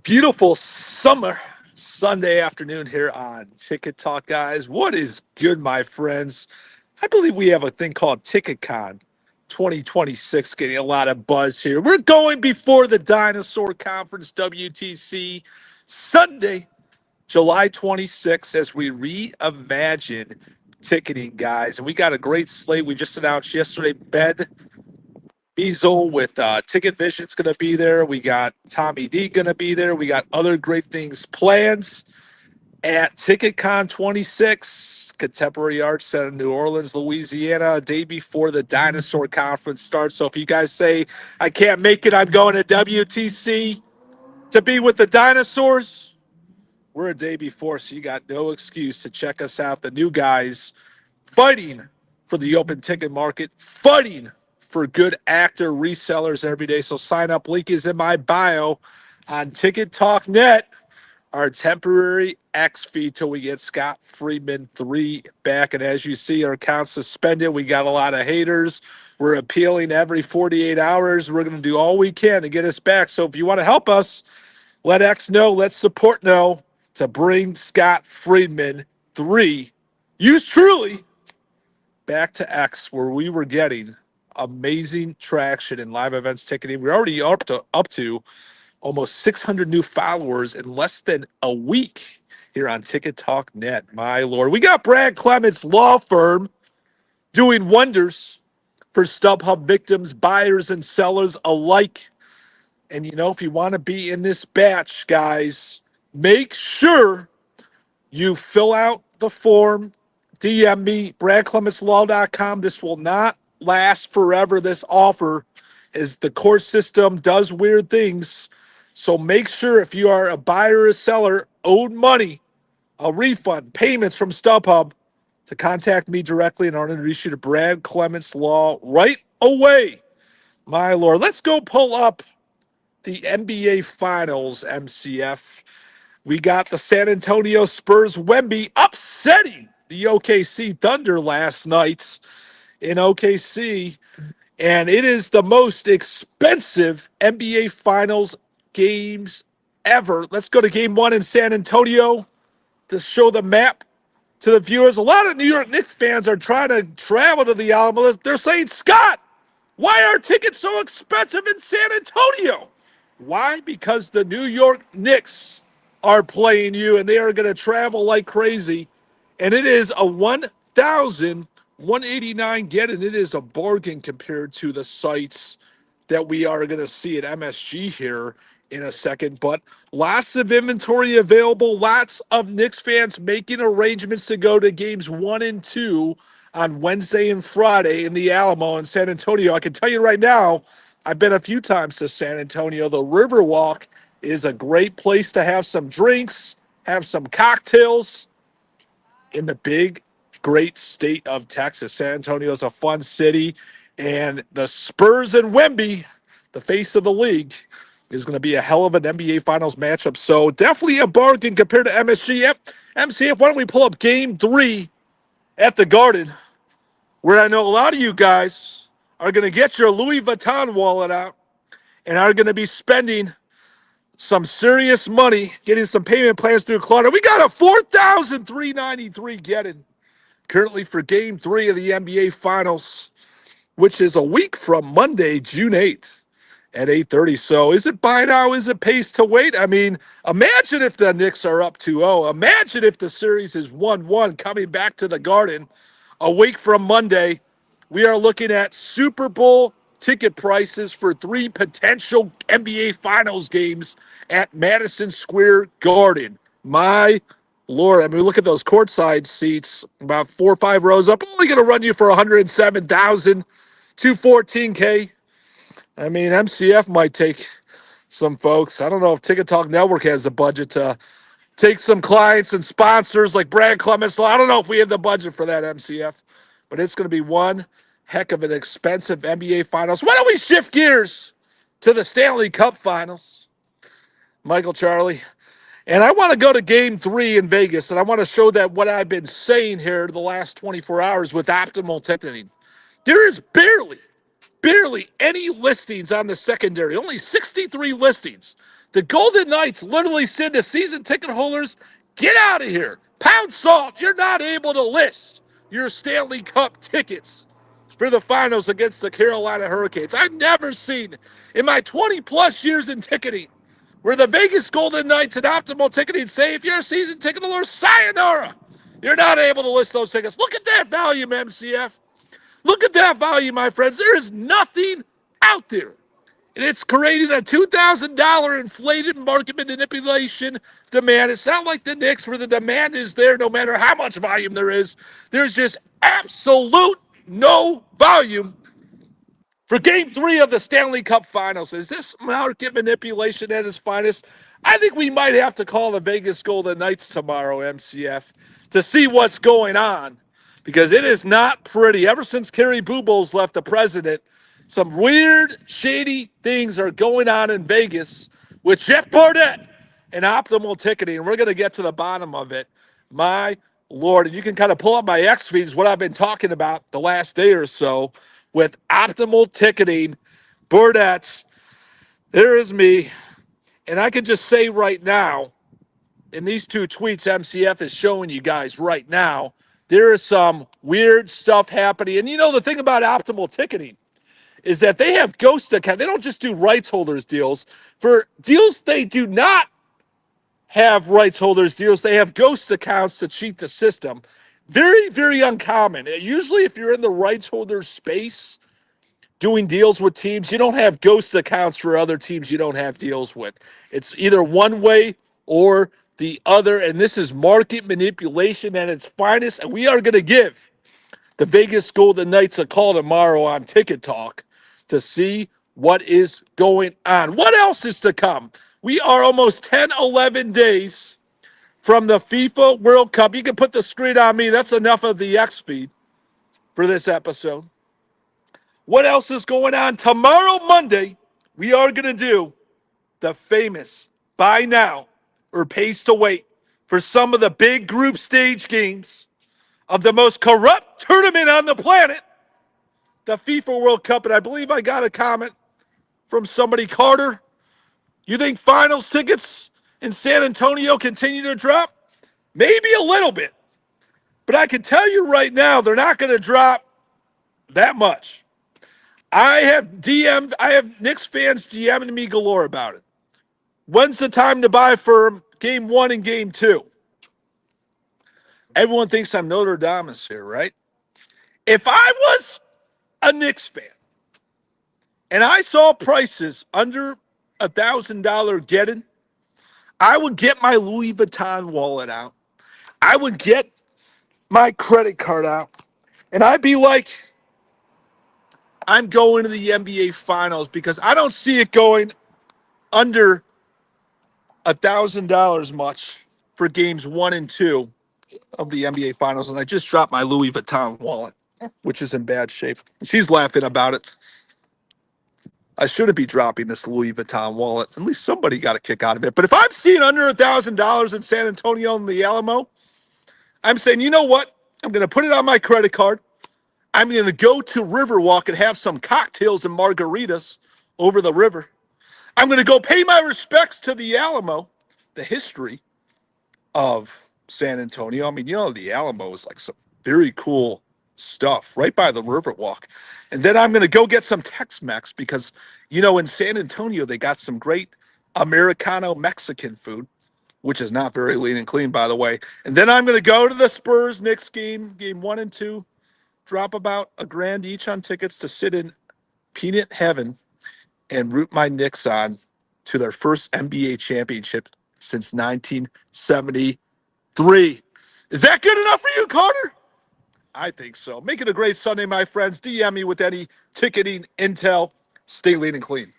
Beautiful summer Sunday afternoon here on Ticket Talk, guys. What is good, my friends? I believe we have a thing called TicketCon 2026 getting a lot of buzz here. We're going before the Dinosaur Conference WTC Sunday, July 26th, as we reimagine ticketing, guys. And we got a great slate. We just announced yesterday, Ben Beazle with Ticket Vision's going to be there. We got Tommy D going to be there. We got other great things planned at TicketCon 26, Contemporary Arts Center, New Orleans, Louisiana, a day before the Dinosaur Conference starts. So if you guys say, I can't make it, I'm going to WTC to be with the dinosaurs, we're a day before, so you got no excuse to check us out. The new guys fighting for the open ticket market, fighting for good actor resellers every day. So sign up. Link is in my bio on Ticket Talk Net. Our temporary X fee till we get Scott Friedman 3 back. And as you see, our account's suspended. We got a lot of haters. We're appealing every 48 hours. We're going to do all we can to get us back. So if you want to help us, let X know, let support know to bring Scott Friedman 3. Use truly back to X, where we were getting amazing traction in live events ticketing. We're already up to almost 600 new followers in less than a week here on Ticket Talk Net. My Lord. We got Brad Clements law firm doing wonders for StubHub victims, buyers, and sellers alike. And, you know, if you want to be in this batch, guys, make sure you fill out the form. DM me, bradclementslaw.com. This will not last forever, this offer, as the court system does weird things. So make sure if you are a buyer or a seller, owed money, a refund, payments from StubHub, to contact me directly, and I'll introduce you to Brad Clements Law right away. My Lord. Let's go pull up the NBA Finals, MCF. We got the San Antonio Spurs Wemby upsetting the OKC Thunder last night in OKC. And it is the most expensive NBA Finals games ever. Let's go to game one in San Antonio to show the map to the viewers. A lot of New York Knicks fans are trying to travel to the Alamo. They're saying, Scott, why are tickets so expensive in San Antonio? Why? Because the New York Knicks are playing you, and they are going to travel like crazy. And it is a 1,189 get, and it is a bargain compared to the sites that we are going to see at MSG here in a second. But lots of inventory available, lots of Knicks fans making arrangements to go to games 1 and 2 on Wednesday and Friday in the Alamo in San Antonio. I can tell you right now, I've been a few times to San Antonio. The Riverwalk is a great place to have some drinks, have some cocktails in the big, great state of Texas. San Antonio is a fun city, and the Spurs and Wemby, the face of the league, is going to be a hell of an NBA Finals matchup. So definitely a bargain compared to MSG. MCF, why don't we pull up game 3 at the Garden, where I know a lot of you guys are going to get your Louis Vuitton wallet out and are going to be spending some serious money getting some payment plans through Klarna. We got a 4,393 getting currently for game 3 of the NBA Finals, which is a week from Monday, June 8th at 8:30. So is it buy now? Is it pace to wait? I mean, imagine if the Knicks are up 2-0. Imagine if the series is 1-1 coming back to the Garden a week from Monday. We are looking at Super Bowl ticket prices for 3 potential NBA Finals games at Madison Square Garden. My Lord, I mean, look at those courtside seats, about 4 or 5 rows up, only going to run you for 107,000, 214K. I mean, MCF might take some folks. I don't know if Ticket Talk Network has the budget to take some clients and sponsors like Brad Clements. I don't know if we have the budget for that, MCF, but it's going to be one heck of an expensive NBA Finals. Why don't we shift gears to the Stanley Cup Finals, Michael Charlie? And I want to go to game 3 in Vegas, and I want to show that what I've been saying here the last 24 hours with optimal ticketing. There is barely barely any listings on the secondary, only 63 listings. The Golden Knights literally said to season ticket holders, get out of here. Pound salt, you're not able to list your Stanley Cup tickets for the finals against the Carolina Hurricanes. I've never seen in my 20 plus years in ticketing where the Vegas Golden Knights and Optimal Ticketing say if you're a season ticket holder, sayonara. You're not able to list those tickets. Look at that volume, MCF. Look at that volume, my friends. There is nothing out there. And it's creating a $2,000 inflated market manipulation demand. It's not like the Knicks where the demand is there no matter how much volume there is. There's just absolute no volume for Game 3 of the Stanley Cup Finals. Is this market manipulation at its finest? I think we might have to call the Vegas Golden Knights tomorrow, MCF, to see what's going on, because it is not pretty. Ever since Kerry Boobles left the president, some weird, shady things are going on in Vegas with Jeff Burdett and Optimal Ticketing, and we're going to get to the bottom of it. My Lord, and you can kind of pull up my X feeds, what I've been talking about the last day or so with Optimal Ticketing, Burdett's. There is me, and I can just say right now, in these two tweets MCF is showing you guys right now, there is some weird stuff happening. And you know the thing about Optimal Ticketing is that they have ghost accounts. They don't just do rights holders deals. For deals they do not have rights holders deals, they have ghost accounts to cheat the system. Very, very uncommon. Usually if you're in the rights holder space doing deals with teams, you don't have ghost accounts for other teams you don't have deals with. It's either one way or the other, and this is market manipulation at its finest, and we are going to give the Vegas Golden Knights a call tomorrow on Ticket Talk to see what is going on. What else is to come? We are almost 10, 11 days from the FIFA World Cup. You can put the screen on me. That's enough of the X feed for this episode. What else is going on? Tomorrow, Monday, we are going to do the famous buy now or pays to wait for some of the big group stage games of the most corrupt tournament on the planet, the FIFA World Cup. And I believe I got a comment from somebody, Carter. You think finals tickets in San Antonio continue to drop? Maybe a little bit. But I can tell you right now, they're not going to drop that much. I have Knicks fans DMing me galore about it. When's the time to buy for Game 1 and Game 2? Everyone thinks I'm Notre Dame here, right? If I was a Knicks fan and I saw prices under $1,000 getting, I would get my Louis Vuitton wallet out. I would get my credit card out, and I'd be like, I'm going to the NBA Finals, because I don't see it going under $1,000 much for games 1 and 2 of the NBA Finals. And I just dropped my Louis Vuitton wallet, which is in bad shape. She's laughing about it. I shouldn't be dropping this Louis Vuitton wallet. At least somebody got a kick out of it. But if I'm seeing under $1,000 in San Antonio and the Alamo, I'm saying, you know what? I'm going to put it on my credit card. I'm going to go to Riverwalk and have some cocktails and margaritas over the river. I'm going to go pay my respects to the Alamo, the history of San Antonio. I mean, you know, the Alamo is like some very cool stuff right by the Riverwalk. And then I'm going to go get some Tex-Mex because, you know, in San Antonio, they got some great Americano Mexican food, which is not very lean and clean, by the way. And then I'm going to go to the Spurs Knicks game 1 and 2, drop about $1,000 each on tickets to sit in peanut heaven and root my Knicks on to their first NBA championship since 1973. Is that good enough for you, Carter? I think so. Make it a great Sunday, my friends. DM me with any ticketing intel. Stay lean and clean.